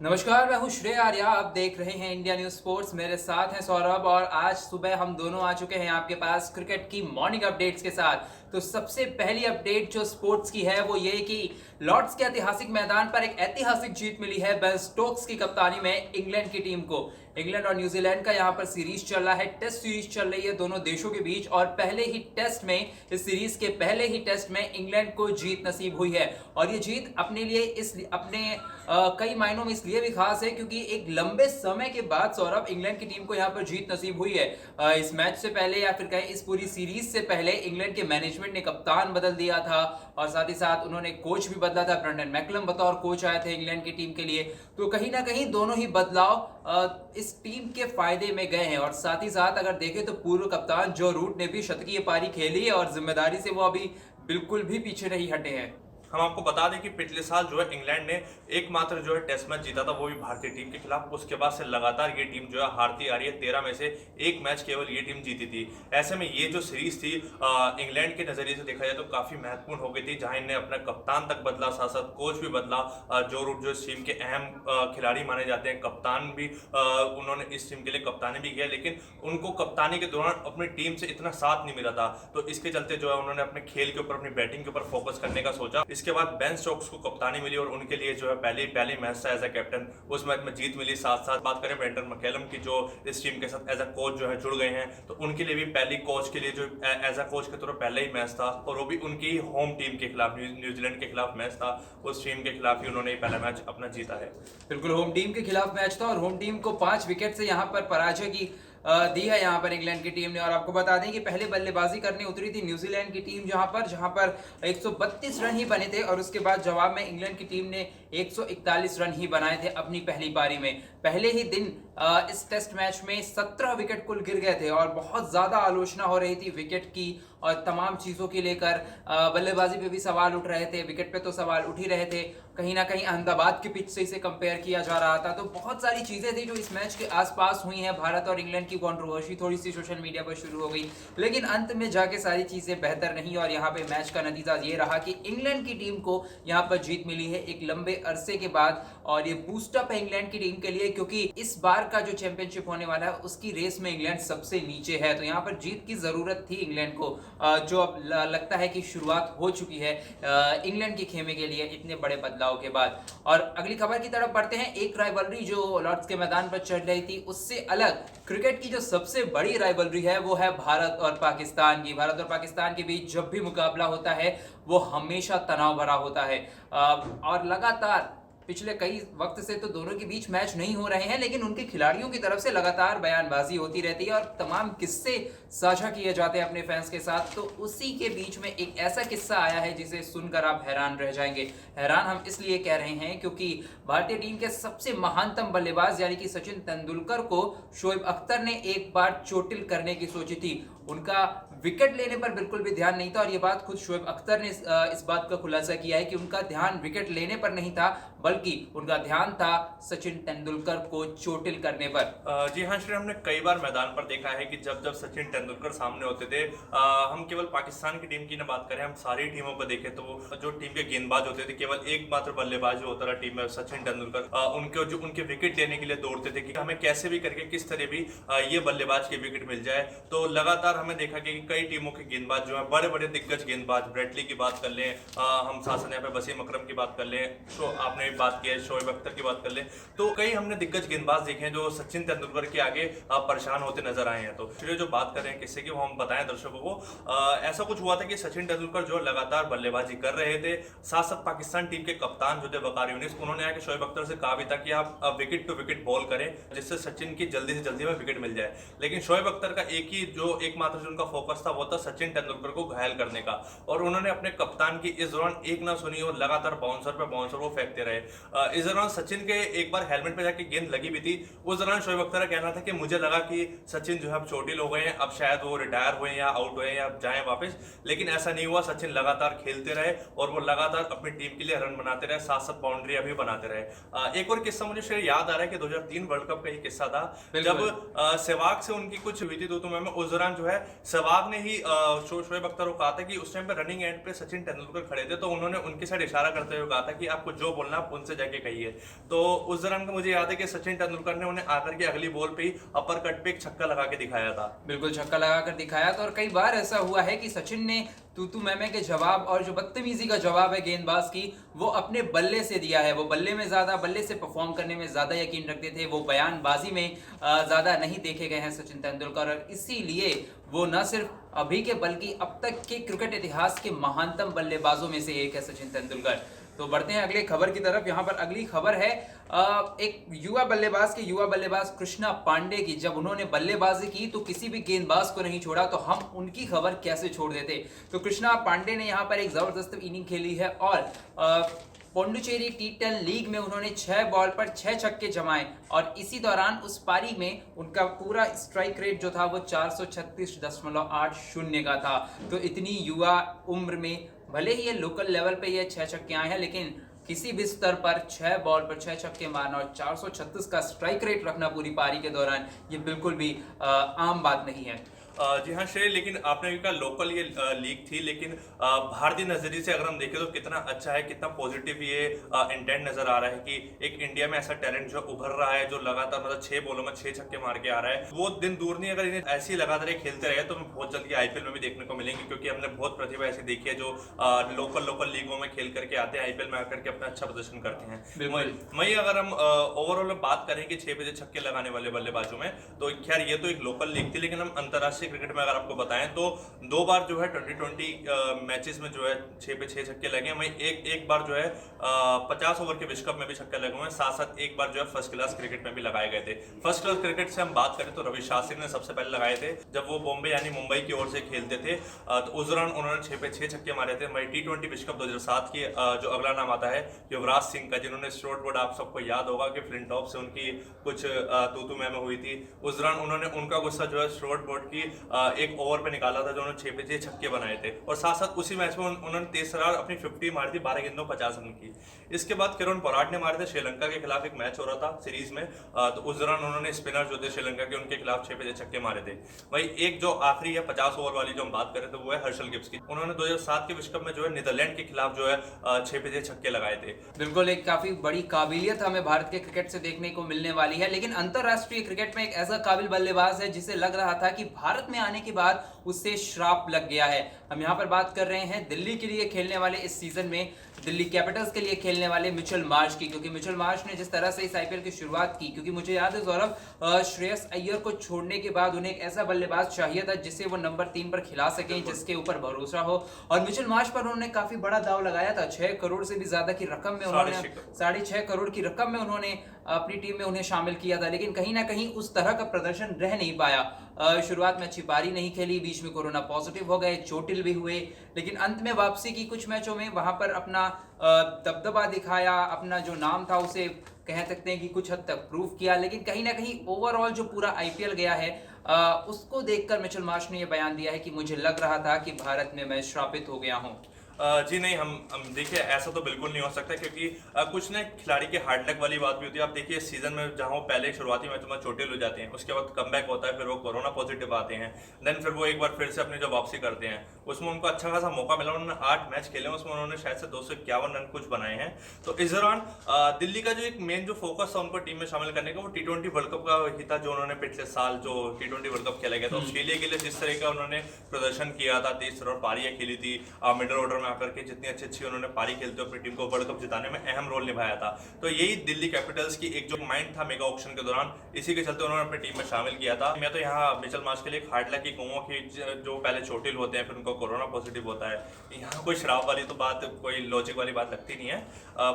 नमस्कार, मैं हूँ श्रेय आर्या। आप देख रहे हैं इंडिया न्यूज स्पोर्ट्स। मेरे साथ हैं सौरभ और आज सुबह हम दोनों आ चुके हैं आपके पास क्रिकेट की मॉर्निंग अपडेट्स के साथ। तो सबसे पहली अपडेट जो स्पोर्ट्स की है वो ये कि लॉर्ड्स के ऐतिहासिक मैदान पर एक ऐतिहासिक जीत मिली है बेन स्टोक्स की कप्तानी में इंग्लैंड की टीम को। इंग्लैंड और न्यूजीलैंड का यहाँ पर सीरीज चल रहा है, टेस्ट सीरीज चल रही है दोनों देशों के बीच और पहले ही टेस्ट में, इस सीरीज के पहले ही टेस्ट में इंग्लैंड को जीत नसीब हुई है। और ये जीत अपने लिए अपने कई मायनों में इसलिए भी खास है क्योंकि एक लंबे समय के बाद सौरभ इंग्लैंड की टीम को यहाँ पर जीत नसीब हुई है। इस मैच से पहले या फिर कहें इस पूरी सीरीज से पहले इंग्लैंड के मैनेजमेंट ने कप्तान बदल दिया था और साथ ही साथ उन्होंने कोच भी बदला था। ब्रेंडन मैकलम बतौर कोच आए थे इंग्लैंड की टीम के लिए। तो कहीं ना कहीं दोनों ही बदलाव इस टीम के फायदे में गए हैं और साथ ही साथ अगर देखें तो पूर्व कप्तान जो रूट ने भी शतकीय पारी खेली है और जिम्मेदारी से वो अभी बिल्कुल भी पीछे नहीं हटे हैं। हम आपको बता दें कि पिछले साल जो है इंग्लैंड ने एकमात्र जो है टेस्ट मैच जीता था, वो भी भारतीय टीम के खिलाफ। उसके बाद से लगातार ये टीम जो है हारती आ रही है। 13 में से एक मैच केवल ये टीम जीती थी। ऐसे में ये जो सीरीज थी इंग्लैंड के नजरिए से देखा जाए तो काफी महत्वपूर्ण हो गई थी, जहां इन्हें अपना कप्तान तक बदला, साथ साथ कोच भी बदला। जो रूट जो इस टीम के अहम खिलाड़ी माने जाते हैं, कप्तान भी उन्होंने इस टीम के लिए कप्तानी भी किया, लेकिन उनको कप्तानी के दौरान अपनी टीम से इतना साथ नहीं मिला था। तो इसके चलते जो है उन्होंने अपने खेल के ऊपर, अपनी बैटिंग के ऊपर फोकस करने का सोचा। इसके बाद बेन स्टोक्स को कप्तानी मिली और उनके लिए जो है पहली मैच था एज ए कैप्टन, उस मैच में जीत मिली। साथ साथ बात करें ब्रेंडन मैकलम की, जो इस टीम के साथ एज ए कोच जो है जुड़ गए हैं, तो उनके लिए भी पहली कोच के लिए जो एज ए कोच के तौर पर पहला ही मैच था और वो भी उनकी होम टीम के खिलाफ, न्यूजीलैंड के खिलाफ मैच था। उस टीम के खिलाफ ही उन्होंने पहला मैच अपना जीता है। बिल्कुल, होम टीम के खिलाफ मैच था और होम टीम को 5 विकेट से यहाँ पर पराजय की दी है यहाँ पर इंग्लैंड की टीम ने। और आपको बता दें कि पहले बल्लेबाजी करने उतरी थी न्यूजीलैंड की टीम, जहां पर 132 रन ही बने थे और उसके बाद जवाब में इंग्लैंड की टीम ने 141 रन ही बनाए थे अपनी पहली पारी में। पहले ही दिन इस टेस्ट मैच में 17 विकेट कुल गिर गए थे और बहुत ज्यादा आलोचना हो रही थी विकेट की और तमाम चीजों की लेकर। बल्लेबाजी पे भी सवाल उठ रहे थे, विकेट पे तो सवाल उठ ही रहे थे। कहीं ना कहीं अहमदाबाद की पिच से इसे कंपेयर किया जा रहा था। तो बहुत सारी चीजें थी जो इस मैच के आसपास हुई हैं। भारत और इंग्लैंड की कंट्रोवर्सी थोड़ी सी सोशल मीडिया पर शुरू हो गई, लेकिन अंत में जाके सारी चीजें बेहतर नहीं और यहाँ पे मैच का नतीजा ये रहा कि इंग्लैंड की टीम को यहाँ पर जीत मिली है एक लंबे अरसे के बाद। और ये बूस्टअप है इंग्लैंड की टीम के लिए क्योंकि इस बार का जो चैंपियनशिप होने वाला है उसकी रेस में इंग्लैंड सबसे नीचे है। तो यहाँ पर जीत की जरूरत थी इंग्लैंड को, जो अब लगता है कि शुरुआत हो चुकी है इंग्लैंड के खेमे के लिए इतने बड़े बदलाव के बाद। और अगली खबर की तरफ बढ़ते हैं। एक राइवलरी जो लॉर्ड्स के मैदान पर चल रही थी उससे अलग क्रिकेट की जो सबसे बड़ी राइवलरी है वो है भारत और पाकिस्तान की। भारत और पाकिस्तान के बीच जब भी मुकाबला होता है वो हमेशा तनाव भरा होता है और लगातार पिछले कई वक्त से तो दोनों के बीच मैच नहीं हो रहे हैं, लेकिन उनके खिलाड़ियों की तरफ से लगातार बयानबाजी होती रहती है और तमाम किस्से साझा किए जाते हैं अपने फैंस के साथ। तो उसी के बीच में एक ऐसा किस्सा आया है जिसे सुनकर आप हैरान रह जाएंगे। हैरान हम इसलिए कह रहे हैं क्योंकि भारतीय टीम के सबसे महानतम बल्लेबाज यानी कि सचिन तेंदुलकर को शोएब अख्तर ने एक बार चोटिल करने की सोची थी। उनका विकेट लेने पर बिल्कुल भी ध्यान नहीं था और ये बात खुद शोएब अख्तर ने इस बात का खुलासा किया है कि उनका ध्यान विकेट लेने पर नहीं था बल्कि उनका ध्यान था सचिन तेंदुलकर को चोटिल करने पर। जी हाँ श्री, हमने कई बार मैदान पर देखा है कि जब जब सचिन तेंदुलकर सामने होते थे, हम केवल पाकिस्तान की टीम की ना बात करें, हम सारी टीमों को देखें तो जो टीम के गेंदबाज होते थे, केवल एकमात्र बल्लेबाज जो होता था टीम में सचिन तेंदुलकर, उनके विकेट लेने के लिए दौड़ते थे कि हमें कैसे भी करके किस तरह भी ये बल्लेबाज के विकेट मिल जाए। तो लगातार हमने देखा कि कई टीमों के गेंदबाज जो है, बड़े बड़े दिग्गज गेंदबाज, ब्रेटली की बात कर लें, हम साथ यहाँ पे वसीम अकरम की बात कर लें, आपने बात की है शोएब अख्तर की बात कर लें, तो कई हमने दिग्गज गेंदबाज देखे हैं जो सचिन तेंदुलकर के आगे परेशान होते नजर आए हैं। तो फिर जो बात कर रहे हैं किससे कि वो हम बताएं दर्शकों को, ऐसा कुछ हुआ था कि सचिन तेंदुलकर जो लगातार बल्लेबाजी कर रहे थे, साथ साथ पाकिस्तान टीम के कप्तान जो थे वकार यूनिस, उन्होंने आके शोएब अख्तर से कहा भी था कि आप विकेट टू विकेट बॉल करें जिससे सचिन की जल्दी से जल्दी में विकेट मिल जाए। लेकिन शोएब अख्तर का एकमात्र जो उनका फोकस था वो था सचिन तेंदुलकर को घायल करने का, और उन्होंने अपने कप्तान की इस दौरान एक ना सुनी और लगातार बाउंसर पे बाउंसर वो फेंकते रहे। इस दौरान सचिन के एक बार हेलमेट पे जाके गेंद लगी भी थी। उस दौरान शोएब अख्तर का कहना था कि मुझे लगा कि सचिन जो है अब चोटिल हो गए हैं, अब शायद वो रिटायर हुए या आउट हुए या जाएं वापस, लेकिन ऐसा नहीं हुआ। सचिन लगातार खेलते रहे और वो लगातार अपनी टीम के लिए रन बनाते रहे, साथ साथ बाउंड्री भी बनाते रहे। एक और किस्सा मुझे याद आ रहा है कि 2003 वर्ल्ड कप का ये किस्सा था जब सहवाग से उनकी कुछ हुई थी 2 मैच में। उस दौरान जो है सहवाग ने ही शोएब अख्तर को कहा था कि उस टाइम पे रनिंग एंड पे सचिन तेंदुलकर खड़े थे, तो उन्होंने उनके साथ इशारा करते हुए कहा था कि आपको जो बोलना आप उनसे जाके कहिए। तो उस दौरान का मुझे याद है कि सचिन तेंदुलकर ने उन्हें आकर के अगली बॉल पे ही अपर कट पे एक छक्का लगा के दिखाया था। बिल्कुल छक्का लगा कर दिखाया था, और कई बार ऐसा हुआ है कि सचिन ने तू मैं के जवाब और जो बदतमीजी का जवाब है गेंदबाज की, वो अपने बल्ले से दिया है। वो बल्ले से परफॉर्म करने में ज्यादा यकीन रखते थे, वो बयानबाजी में ज्यादा नहीं देखे गए हैं सचिन तेंदुलकर, और इसीलिए वो न सिर्फ अभी के बल्कि अब तक के क्रिकेट इतिहास के महानतम बल्लेबाजों में से एक है सचिन तेंदुलकर। तो बढ़ते हैं अगले खबर की तरफ। यहाँ पर अगली खबर है एक युवा बल्लेबाज कृष्णा पांडे की। जब उन्होंने बल्लेबाजी की तो किसी भी गेंदबाज को नहीं छोड़ा, तो हम उनकी खबर कैसे छोड़ देते। तो कृष्णा पांडे ने यहाँ पर एक जबरदस्त इनिंग खेली है, और पौंडुचेरी T10 लीग में उन्होंने 6 बॉल पर 6 छक्के जमाए, और इसी दौरान उस पारी में उनका पूरा स्ट्राइक रेट जो था वो 436.80 का था। तो इतनी युवा उम्र में भले ही ये लोकल लेवल पे ये 6 छक्के आए हैं, लेकिन किसी भी स्तर पर 6 बॉल पर 6 छक्के मारना और 436 का स्ट्राइक रेट रखना पूरी पारी के दौरान, ये बिल्कुल भी आम बात नहीं है। जी हाँ श्रेय, लेकिन आपने कहा लोकल ये लीग थी, लेकिन भारतीय नजरिए से अगर हम देखें तो कितना अच्छा है, कितना पॉजिटिव ये इंटेंट नजर आ रहा है कि एक इंडिया में ऐसा टैलेंट जो उभर रहा है, जो लगातार मतलब 6 बॉलों में 6 छक्के मार के आ रहा है। वो दिन दूर नहीं, अगर इन्हें ऐसे ही लगातार खेलते रहे तो बहुत जल्दी IPL में भी देखने को मिलेंगे, क्योंकि हमने बहुत प्रतिभा ऐसी देखी है जो लोकल लीगों में खेल करके आते हैं, IPL में आकर के अपना अच्छा प्रदर्शन करते हैं। वहीं अगर हम ओवरऑल बात करें कि 6 बजे छक्के लगाने वाले बल्लेबाजों में, तो खैर ये तो एक लोकल लीग थी, लेकिन हम अंतरराष्ट्रीय क्रिकेट में अगर आपको बताएं तो 2 बार जो है 2020 मैचेस में जो है 6 पे 6 छक्के लगे हैं। वहीं एक बार जो है 50 ओवर के विश्व कप में भी छक्के लगे हुए हैं, साथ साथ एक बार जो है फर्स्ट क्लास क्रिकेट में भी लगाए गए थे। फर्स्ट क्लास क्रिकेट से हम बात करें तो रवि शास्त्री ने सबसे पहले लगाए थे, जब वो बॉम्बे यानी मुंबई की ओर से खेलते थे। तो उस दौरान उन्होंने 6 पे 6 छक्के मारे थे। वहीं T20 विश्व कप 2007 की जो अगला नाम आता है युवराज सिंह का, जिन्होंने स्ट्रोट बोर्ड, आप सबको याद होगा कि फ्लिंटॉप से उनकी कुछ तू मैं हुई थी। उस दौरान उन्होंने उनका गुस्सा जो है स्ट्रोट बोर्ड की एक ओवर पे निकाला था, जो उन्होंने 6 पे 6 छक्के बनाए थे, और साथ साथ उसी मैच में उन्होंने तेज तर्रार अपनी 50 मारी थी 12 गेंदों 50 रन की। इसके बाद किरण पोलार्ड ने मारे थे, श्रीलंका के खिलाफ एक मैच हो रहा था सीरीज में, तो उस दौरान उन्होंने स्पिनर जो थे श्रीलंका के, उनके खिलाफ 6 पे 6 छक्के मारे थे। वही एक जो आखिरी है 50 ओवर वाली जो हम बात करें तो वो है हर्षल गिब्स की। उन्होंने 2007 के विश्व कप में जो है नीदरलैंड के खिलाफ जो है 6 पे 6 छक्के लगाए थे। बिल्कुल एक काफी बड़ी काबिलियत हमें भारत के क्रिकेट से देखने को मिलने वाली है, लेकिन अंतरराष्ट्रीय क्रिकेट में एक ऐसा काबिल बल्लेबाज है जिसे लग रहा था कि भारत में आने के बाद उससे श्राप लग गया है। हम यहाँ पर बात कर रहे हैं दिल्ली के लिए खेलने वाले, इस सीजन में दिल्ली कैपिटल्स के लिए खेलने वाले मिचेल मार्श की, क्योंकि मिचेल मार्श ने जिस तरह से इस IPL की शुरुआत की, क्योंकि मुझे याद है सौरभ, श्रेयस अय्यर को छोड़ने के बाद उन्हें एक ऐसा बल्लेबाज चाहिए था जिसे वो नंबर 3 पर खिला सकें, जिसके ऊपर भरोसा हो, और मिचेल मार्श पर उन्होंने काफी बड़ा दाव लगाया था। 6 करोड़ से भी ज्यादा की रकम में उन्होंने 6.5 करोड़ की रकम में उन्होंने अपनी टीम में उन्हें शामिल किया था, लेकिन कहीं ना कहीं उस तरह का प्रदर्शन रह नहीं पाया। शुरुआत में अच्छी पारी नहीं खेली, बीच में कोरोना पॉजिटिव हो गए, चोटिल भी हुए, लेकिन अंत में वापसी की कुछ मैचों में वहां पर अपना दबदबा दिखाया, अपना जो नाम था उसे कह सकते हैं कि कुछ हद तक प्रूव किया। लेकिन कहीं ना कहीं ओवरऑल जो पूरा IPL गया है उसको देखकर मिचेल मार्श ने यह बयान दिया है कि मुझे लग रहा था कि भारत में मैं श्रापित हो गया हूं। जी नहीं, हम देखिए ऐसा तो बिल्कुल नहीं हो सकता, क्योंकि कुछ ना खिलाड़ी की हार्ड लक वाली बात भी होती है। आप देखिए सीजन में जहां वो पहले शुरुआती मैच में चोटिल हो जाते हैं, उसके बाद कमबैक होता है, फिर वो कोरोना पॉजिटिव आते हैं, देन फिर वो एक बार फिर से अपनी जो वापसी करते हैं, उसमें उनको अच्छा खासा मौका मिला। उन्होंने 8 मैच खेले, उसमें उन्होंने शायद से 251 रन कुछ बनाए हैं। तो इस दौरान दिल्ली का जो एक मेन जो फोकस था उनको टीम में शामिल करने का, वो T20 वर्ल्ड कप का ही था, जो उन्होंने पिछले साल जो T20 वर्ल्ड कप खेला गया था ऑस्ट्रेलिया के लिए, जिस तरह का उन्होंने प्रदर्शन किया था, 23 रन पारियां खेली थी, मिडिल ऑर्डर में आकर के जितनी अच्छी उन्होंने पारी खेलते हुए अपनी टीम को वर्ल्ड कप जिताने में अहम रोल निभाया था। तो यही दिल्ली कैपिटल्स की एक जो माइंड था मेगा ऑक्शन के दौरान, इसी के चलते उन्होंने अपनी टीम में शामिल किया था। मैं तो यहाँ मिचेल मार्श के लिए हार्ड लक ही कहूँगा कि जो पहले चोटिल होते हैं फिर उनको कोरोना पॉजिटिव होता है, यहाँ कोई शराब वाली तो बात, कोई लॉजिक वाली बात लगती नहीं है।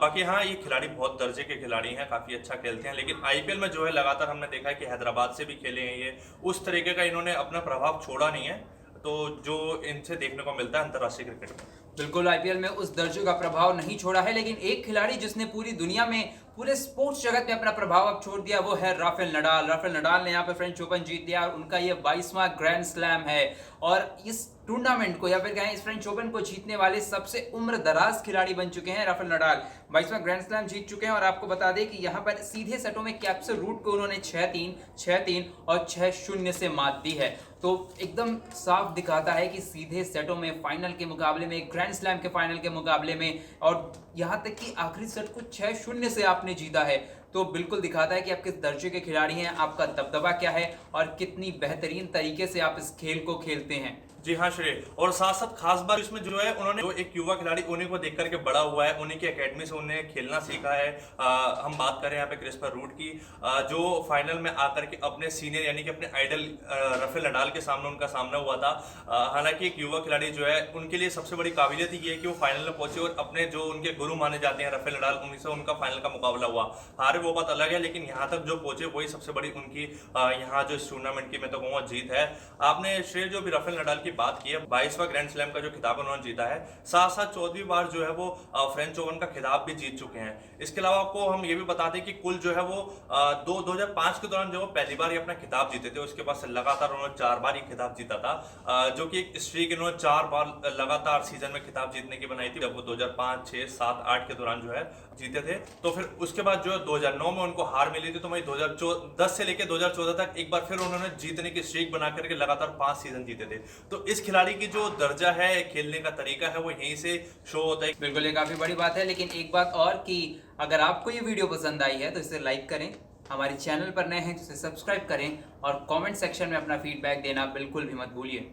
बाकी हाँ, ये खिलाड़ी बहुत दर्जे के खिलाड़ी हैं, काफी अच्छा खेलते हैं, लेकिन IPL में जो है लगातार हमने देखा है कि हैदराबाद से भी खेले हैं ये, उस तरीके का इन्होंने अपना प्रभाव छोड़ा नहीं है, तो जो इनसे देखने को मिलता है अंतरराष्ट्रीय क्रिकेट में। बिल्कुल IPL में उस दर्जे का प्रभाव नहीं छोड़ा है, लेकिन एक खिलाड़ी जिसने पूरी दुनिया में पूरे स्पोर्ट्स जगत में अपना प्रभाव अब छोड़ दिया, वो है राफेल नडाल। राफेल नडाल ने यहाँ पे फ्रेंच ओपन जीत लिया और उनका ये 22वां ग्रैंड स्लैम है और इस टूर्नामेंट को या फिर कहें इस फ्रेंच ओपन को जीतने वाले सबसे उम्र दराज खिलाड़ी बन चुके हैं राफेल नडाल। 22वां ग्रैंड स्लैम जीत चुके हैं और आपको बता दें कि यहाँ पर सीधे सेटों में कैप्सर रूट को उन्होंने 6-3, 6-3 और 6-0 से मात दी है। तो एकदम साफ दिखाता है कि सीधे सेटों में फाइनल के मुकाबले में, ग्रैंड स्लैम के फाइनल के मुकाबले में और यहाँ तक कि आखिरी सेट को 6-0 से आपने जीता है, तो बिल्कुल दिखाता है कि आप किस दर्जे के खिलाड़ी हैं, आपका दबदबा क्या है और कितनी बेहतरीन तरीके से आप इस खेल को खेलते हैं। जी हाँ श्रेय, और साथ साथ खास बात इसमें जो है उन्होंने जो एक युवा खिलाड़ी उन्हीं को देख करके बड़ा हुआ है, उन्हीं की एकेडमी से उन्हें खेलना सीखा है। हम बात करें यहाँ पे क्रिस्पर रूट की, जो फाइनल में आकर के अपने सीनियर यानी कि अपने आइडल राफेल नडाल के सामने उनका सामना हुआ था। हालांकि एक युवा खिलाड़ी जो है उनके लिए सबसे बड़ी काबिलियत ये है कि वो फाइनल में पहुंचे और अपने जो उनके गुरु माने जाते हैं राफेल नडाल, उन्हीं से उनका फाइनल का मुकाबला हुआ। हारे वो बात अलग है, लेकिन यहाँ तक जो पहुंचे वही सबसे बड़ी उनकी यहाँ जो इस टूर्नामेंट की मैं तो कहूँगा जीत है। आपने श्रेय जो भी राफेल नडाल की बात की है, 22वां ग्रैंड स्लैम का जो खिताब उन्होंने जीता है, साथ साथ 14वीं बार जो है वो फ्रेंच ओपन का खिताब भी जीत चुके हैं। इसके अलावा आपको हम ये भी बता दें कि कुल जो है वो 2005 के दौरान जो वो पहली बार ये अपना खिताब जीते थे, उसके बाद से लगातार उन्होंने 4 बार ये खिताब जीता था, जो कि एक स्ट्रीक इन्होंने 4 बार लगातार सीजन में खिताब जीतने की बनाई थी, जब वो 2005, 6, 7, 8 के दौरान जो है जीते थे। तो फिर उसके बाद जो है 2009 में उनको हार मिली थी, तो वही 2010 से लेकर 2014 तक एक बार फिर उन्होंने जीतने की स्ट्रीक बना करके लगातार 5 सीजन जीते थे। तो इस खिलाड़ी की जो दर्जा है, खेलने का तरीका है, वो यहीं से शो होता है। बिल्कुल, ये काफी बड़ी बात है। लेकिन एक बात और कि अगर आपको ये वीडियो पसंद आई है तो इसे लाइक करें, हमारे चैनल पर नए हैं तो इसे सब्सक्राइब करें और कमेंट सेक्शन में अपना फीडबैक देना बिल्कुल भी मत भूलिए।